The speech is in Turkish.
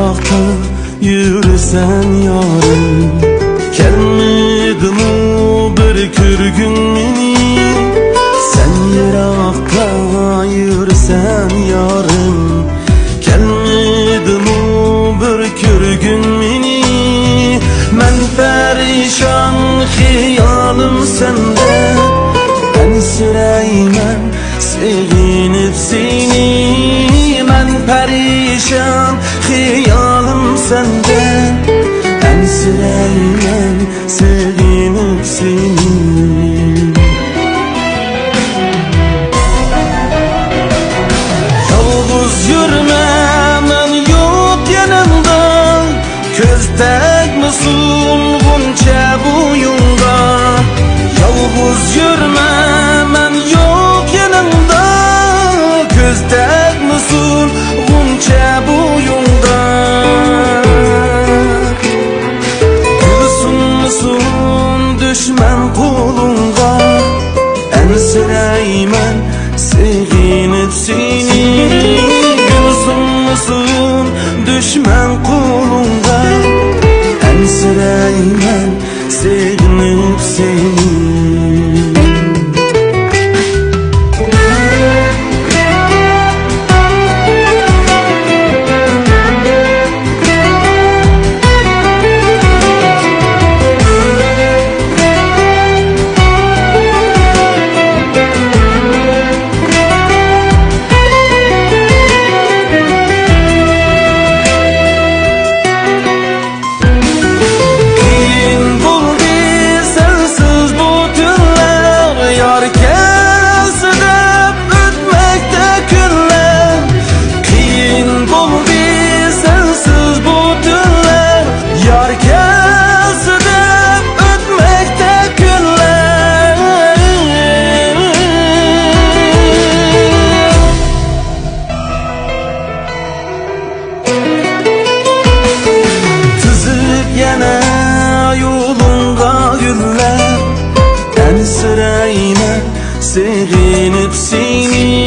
yirakta yürüsen yarım. Gelmedimi bir körgün meni, sen yirakta yürüsen yarım. Gelmedimi bir körgün meni, men perişan hiyalım sende. Ben süreymen sevinip seni, men perişan hiyalım sende. Ben süreymen sevinip seni. Yalnız yürüme, men yok yanımda. Köz tekmesin bunca boyunda. Yalnız yürüme, men yok yanımda. Köz tekmesin bunca boyunda. Gülsün müsün düşman kolunga, ensireymen sevinip seni. Gülsün müsün düşman kolunga, ensireymen sevinip seni. Sevinip seni